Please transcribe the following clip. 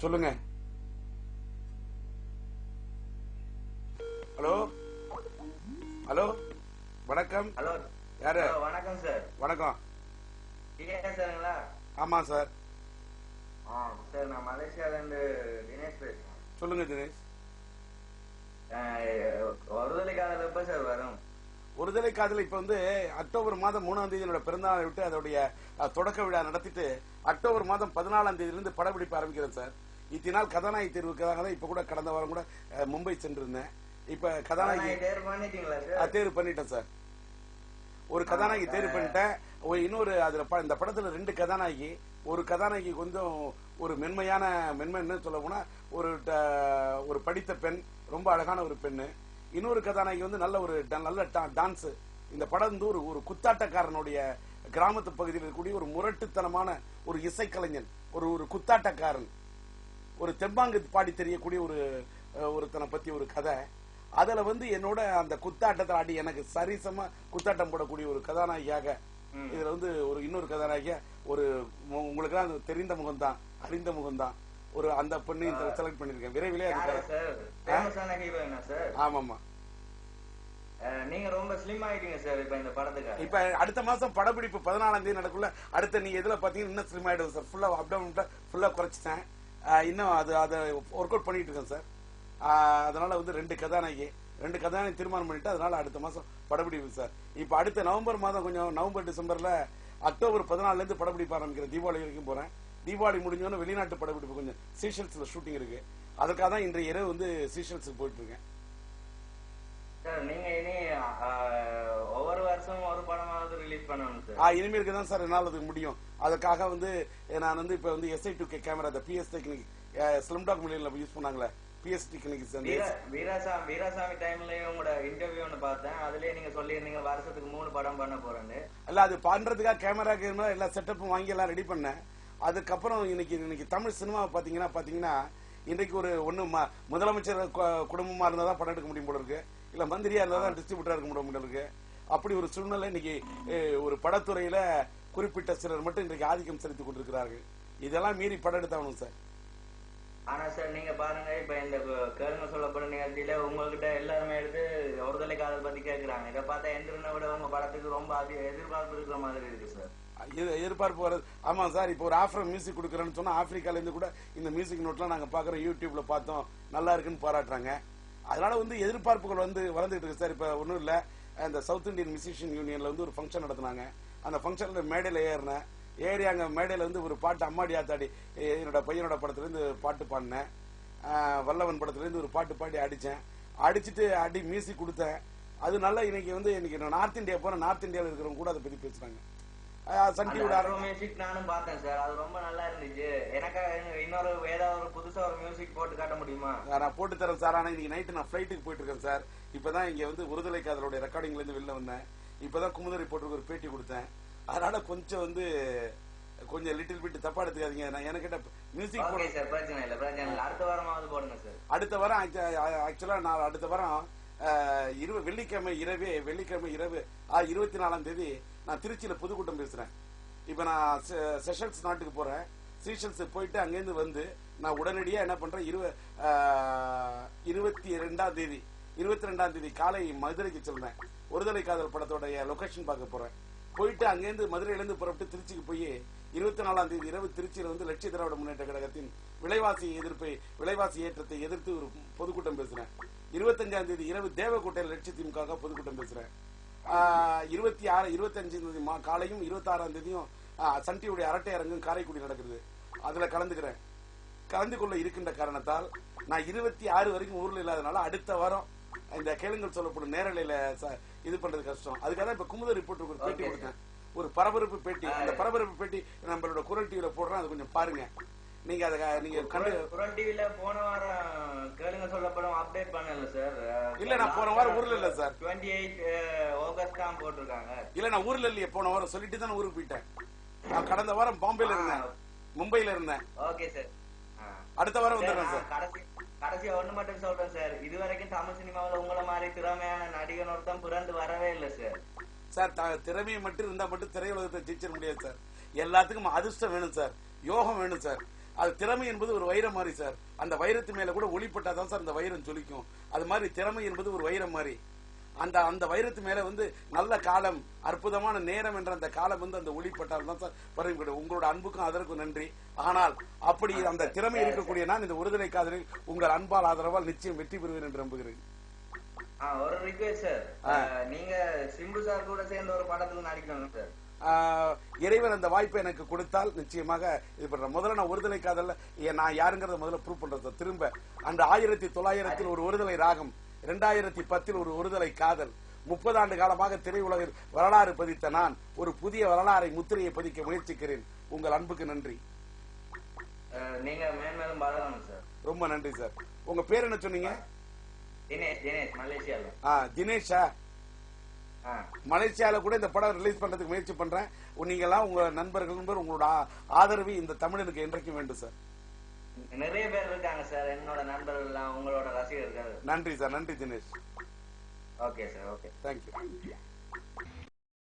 சொல்லுங்க. Hello hello வணக்கம். Hello யாரு? வணக்கம் சார். வணக்கம். சாருங்களா? ஆமா சார். சார் நான் மலேசியால இருந்து தினேஷ் பேசுறேன். சொல்லுங்க தினேஷ். ஒருதலை காதல் எப்ப சார் வரும்? ஒருதலை காதல் இப்ப வந்து அக்டோபர் மாதம் 3ஆம் தேதி என்னோட பிறந்தநாளை விட்டு அதோடைய தொடக்க விழா நடத்திட்டு அக்டோபர் மாதம் 14ஆம் தேதியிலிருந்து படப்பிடிப்பு ஆரம்பிக்கிறேன் சார். இத்தனை கதாநாயகி தேர்வுக்காக தான் இப்ப கூட கடந்த வாரம் கூட மும்பை சென்றிருந்தேன். இப்ப கதாநாயகி தேர்வு பண்ணிட்டேன் சார். ஒரு கதாநாயகி தேர்வு பண்ணிட்டேன். இன்னொரு அதுல இந்த படத்துல 2 கதாநாயகி. ஒரு கதாநாயகி கொஞ்சம் ஒரு மென்மைன்னு சொல்ல போனா ஒரு படித்த பெண், ரொம்ப அழகான ஒரு பெண்ணு. இன்னொரு கதாநாயகி வந்து நல்ல டான்ஸ். இந்த படம் வந்து ஒரு குத்தாட்டக்காரனுடைய கிராமத்து பகுதியில் இருக்கக்கூடிய ஒரு முரட்டுத்தனமான ஒரு இசைக்கலைஞன், ஒரு குத்தாட்டக்காரன், ஒரு தெம்பாங்கு பாடி தெரியக்கூடிய ஒருத்தனை பத்தி ஒரு கதை. அதுல வந்து என்னோட அந்த குத்தாட்டத்தை ஆடி எனக்கு சரிசமா குத்தாட்டம் போடக்கூடிய ஒரு கதாநாயகியாக இதுல வந்து இன்னொரு கதாநாயகியா உங்களுக்கு தெரிந்த முகம்தான், அறிந்த முகம்தான் ஒரு அந்த பெண்ணையும் செலக்ட் பண்ணிருக்கேன். விரைவிலே ஆமாமா. நீங்க ரொம்ப ஸ்லிம் ஆயிட்டீங்க சார் இப்ப இந்த படத்துக்கு. இப்ப அடுத்த மாசம் படப்பிடிப்பு 14ஆம் தேதி நடக்குள்ள அடுத்த நீங்க எதுல பாத்தீங்கன்னா இன்னும் ஸ்லிம் ஆயிடுவோம் சார். ஃபுல்லா அப்டவுன் ஃபுல்லா குறைச்சிட்டேன். இன்னும் அதை ஒர்க் அவுட் பண்ணிட்டு இருக்கேன் சார். அதனால வந்து 2 கதாநாயகி தீர்மானம் பண்ணிட்டு அதனால அடுத்த மாசம் படப்பிடிப்பு சார். இப்ப அடுத்த நவம்பர் மாதம் கொஞ்சம் நவம்பர் டிசம்பர்ல அக்டோபர் 14ல இருந்து படப்பிடிப்பு ஆரம்பிக்கிறேன். தீபாவளி வரைக்கும் போறேன். தீபாவளி முடிஞ்சோன்னு வெளிநாட்டு படப்பிடிப்பு கொஞ்சம் சீஷல்ஸ்ல ஷூட்டிங் இருக்கு. அதுக்காக தான் இன்றைய இரவு வந்து சீஷல்ஸுக்கு போயிட்டு இருக்கேன். நீங்க இனி ஒவ்வொரு வருஷமும் ஒரு படமாவது ரிலீஸ் பண்ணணும் சார். இனிமேலுக்கு தான் சார் என்னால அது முடியும். அதுக்காக வந்து நான் வந்து இப்ப வந்து SI2K கேமரா, அந்த PS டெக்னிக் ஸ்லிம்டாக் மில்லியன்ல யூஸ் பண்ணாங்களே PS டெக்னிக்ஸ். வீராசாமி டைம்லயும் உங்களோட இன்டர்வியூ ஒன்று பார்த்தேன். அதுலயே நீங்க சொல்லியிருந்தீங்க வருஷத்துக்கு 3 படம் பண்ண போறேன்னு. இல்ல அது பண்றதுக்காக கேமரா எல்லா செட்டப்பும் வாங்கி எல்லாம் ரெடி பண்ணேன். அதுக்கப்புறம் இன்னைக்கு தமிழ் சினிமா பாத்தீங்கன்னா இன்றைக்கு ஒண்ணு முதலமைச்சர் குடும்பமா இருந்தா தான் படம் எடுக்க முடியும் போல இருக்கு, இல்ல மந்திரியா இருந்தா தான் டிஸ்ட்ரிபியூட்டரா இருக்க முடியும் போல இருக்கு. அப்படி ஒரு சூழ்நிலை இன்னைக்கு ஒரு படத்துறையில குறிப்பிட்ட சிலர் மட்டும் இன்றைக்கு ஆதிக்கம் செலுத்தி கொண்டிருக்கிறார்கள். இதெல்லாம் மீறி படம் எடுத்தாகணும் சார். ஆனா சார் நீங்க பாருங்க, இப்ப இந்த கேளுங்க சொல்லப்படும் நிகழ்ச்சியில உங்ககிட்ட எல்லாருமே எடுத்து ஒருதலை காதல் பத்தி கேட்கிறாங்க. இதை பார்த்தா எந்திரனை விட உங்க படத்துக்கு ரொம்ப எதிர்பார்ப்பு இருக்கிற மாதிரி இருக்கு சார். எதிர்பார்ப்பு வருது. ஆமா சார். இப்போ ஒரு ஆஃப்ரோ மியூசிக் கொடுக்குறேன்னு சொன்னா ஆப்பிரிக்கால இருந்து கூட இந்த மியூசிக் நோட்லாம் நாங்க பாக்குறோம், யூடியூப்ல பார்த்தோம், நல்லா இருக்குன்னு பாராட்டுறாங்க. அதனால வந்து எதிர்பார்ப்புகள் வந்து வளர்ந்துட்டு இருக்கு சார். இப்ப ஒன்றும் இல்ல, இந்த சவுத் இந்தியன் மியூசிஷியன் யூனியன்ல வந்து ஒரு ஃபங்க்ஷன் நடத்தினாங்க. அந்த ஃபங்க்ஷன்ல மேடையில ஏறி அங்க மேடையில வந்து ஒரு பாட்டு அம்மாடி ஆத்தாடி என்னோட பையனோட படத்துல இருந்து பாட்டு பாடினேன். வல்லவன் படத்துல இருந்து ஒரு பாட்டு பாடி அடிச்சுட்டு மியூசிக் கொடுத்தேன். அது நல்லா இன்னைக்கு நார்த் இந்தியா போற நார்த் இந்தியாவில் இருக்கிறவங்க கூட அதை பத்தி பேசுறாங்க. மியூசிக் நானும் பார்த்தேன் சார், அது ரொம்ப நல்லா இருந்துச்சு. எனக்கு இன்னொரு ஏதாவது புதுசா ஒரு மியூசிக் போட்டு காட்ட முடியுமா? நான் போட்டு தரேன் சார். ஆனா இன்னைக்கு நைட்டு நான் பிளைட்டுக்கு போயிட்டு இருக்கேன் சார். இப்பதான் இங்க வந்து ஒருதலை காதலோட ரெக்கார்டிங்ல இருந்து வெளில வந்தேன். இப்பதான் குமுத ரிப்போர்ட்டருக்கு ஒரு பேட்டி கொடுத்தேன். அதனால கொஞ்சம் லிட்டில் பிட் தப்பா எடுத்துக்காதீங்க. நான் எனக்கு மியூசிக் போடுறேன் சார். பிரச்சனை இல்ல. அடுத்த வாரமாவது போடுங்க சார். அடுத்த வாரம் ஆக்சுவலா நான் அடுத்த வாரம் வெள்ளிக்கிழமை இரவு 24ஆம் தேதி நான் திருச்சியில பொதுக்கூட்டம் பேசுறேன். இப்ப நான் செஷல்ஸ் நாட்டுக்கு போறேன். சீஷல்ஸ் போயிட்டு அங்கிருந்து வந்து நான் உடனடியா என்ன பண்றேன், 22ஆம் தேதி காலை மதுரைக்கு செல்றேன். ஒருதலை காதல் படத்தோட லொகேஷன் பார்க்க போறேன். போயிட்டு அங்கிருந்து மதுரையில இருந்து புறப்பட்டு திருச்சிக்கு போய் 24ஆம் தேதி இரவு திருச்சியில வந்து லட்சிய திராவிட முன்னேற்ற கழகத்தின் விலைவாசி ஏற்றத்தை எதிர்த்து ஒரு பொதுக்கூட்டம் பேசுறேன். 25ஆம் தேதி இரவு தேவக்கோட்டையில் லட்சிய திமுக பொதுக்கூட்டம் பேசுறேன். 25ஆம் தேதி காலையும் 26ஆம் தேதியும் சன் டிவியுடைய அரட்டை அரங்கம் காரைக்குடி நடக்குது. அதுல கலந்து கொள்ள இருக்கின்ற காரணத்தால் நான் 26 வரைக்கும் ஊர்ல இல்லாதனால அடுத்த வாரம் இந்த கேளுங்கள் சொல்லப்படும் நேரலையில இது பண்றது கஷ்டம். அதுக்காக இப்ப குமுத ரிப்போர்ட்டருக்கு ஒரு பேட்டி கொடுத்தேன், ஒரு பரபரப்பு பேட்டி. அந்த பரபரப்பு பேட்டி நம்மளோட குரல் டிவில போடுறேன், அது கொஞ்சம் பாருங்க. நீங்க குரல் டிவில போன வாரம் கேளுங்க சொல்லப்படும் அப்டேட் பண்ணல சார். இல்ல நான் போன வாரம் ஊர்ல இல்ல சார். 28 ஆகஸ்ட் தான் போட்டிருக்காங்க. இல்ல நான் ஊர்ல இல்லையே, போன வாரம் சொல்லிட்டு தான் ஊருக்கு போயிட்டேன். நான் கடந்த வாரம் பாம்பேல இருந்தேன், மும்பைல இருந்தேன். Okay sir. அடுத்த வாரம் வந்துடுறேன் சார். கடைசியா ஒண்ணு மட்டும் சொல்றேன் சார், இதுவரைக்கும் தமிழ் சினிமாவில் உங்களை மாதிரி திறமையான நடிகன் ஒருத்தன் பிறந்து வரவே இல்லை சார். சார் திறமையை மட்டும் இருந்தா மட்டும் திரையுலகத்தை ஜெயிச்சிட முடியாது சார். எல்லாத்துக்கும் அதிர்ஷ்டம் வேணும் சார், யோகம் வேணும் சார். அது திறமை என்பது ஒரு வைரம் மாதிரி சார். அந்த வைரத்து மேல கூட ஒளிப்பட்டாதான் சார் அந்த வைரம் ஜொலிக்கும். அது மாதிரி திறமை என்பது ஒரு வைரம் மாதிரி. அந்த வைரத்து மேல நல்ல காலம், அற்புதமான நேரம் என்ற அந்த காலம் அந்த ஒளிப்பட்டால் தான் சார் பரவிவிடும். உங்களோட அன்புக்கும் அதற்கும் நன்றி. ஆனால் அப்படி அந்த திறமை இருக்கக்கூடிய நான் இந்த ஒருதலை காதலில் உங்கள் அன்பால் ஆதரவால் நிச்சயம் வெற்றி பெறுவேன் என்று நம்புகிறேன். ஒரு ரிக்வெஸ்ட் சார், நீங்க சிம்பு சார் கூட சேர்ந்து ஒரு படத்துல நடிக்கணும் சார். இறைவன் அந்த வாய்ப்பை எனக்கு கொடுத்தால் நிச்சயமாக இது பண்றேன். முதல்ல நான் ஒருதலை காதல்ல நான் யாருங்கிறத முதல்ல ப்ரூவ் பண்றேன் சார். திரும்ப அந்த 1900 ஒரு ஒருதலை ராகம், 2010 ஒரு ஒருதலை காதல், 30 ஆண்டு காலமாக திரையுலகில் வரலாறு பதித்த நான் ஒரு புதிய வரலாறை முத்திரையை பதிக்க முயற்சிக்கிறேன். உங்கள் அன்புக்கு நன்றி. நீங்க மேன்மேலும் வளரணும் சார். ரொம்ப நன்றி சார். உங்க பேர் என்ன சொன்னீங்க? தினேஷ், மலேசியால. தினேஷா? மலேசியால கூட இந்த படம் ரிலீஸ் பண்றதுக்கு முயற்சி பண்றேன். நீங்க எல்லாம் உங்க நண்பர்கள் உங்களோட ஆதரவு இந்த தமிழனுக்கு என்றைக்கும் வேண்டும் சார். நிறைய பேர் இருக்காங்க சார், என்னோட நண்பர்கள் எல்லாம் உங்களோட ரசிகர்கள். நன்றி சார். நன்றி Dinesh. Okay sir. Okay, thank you.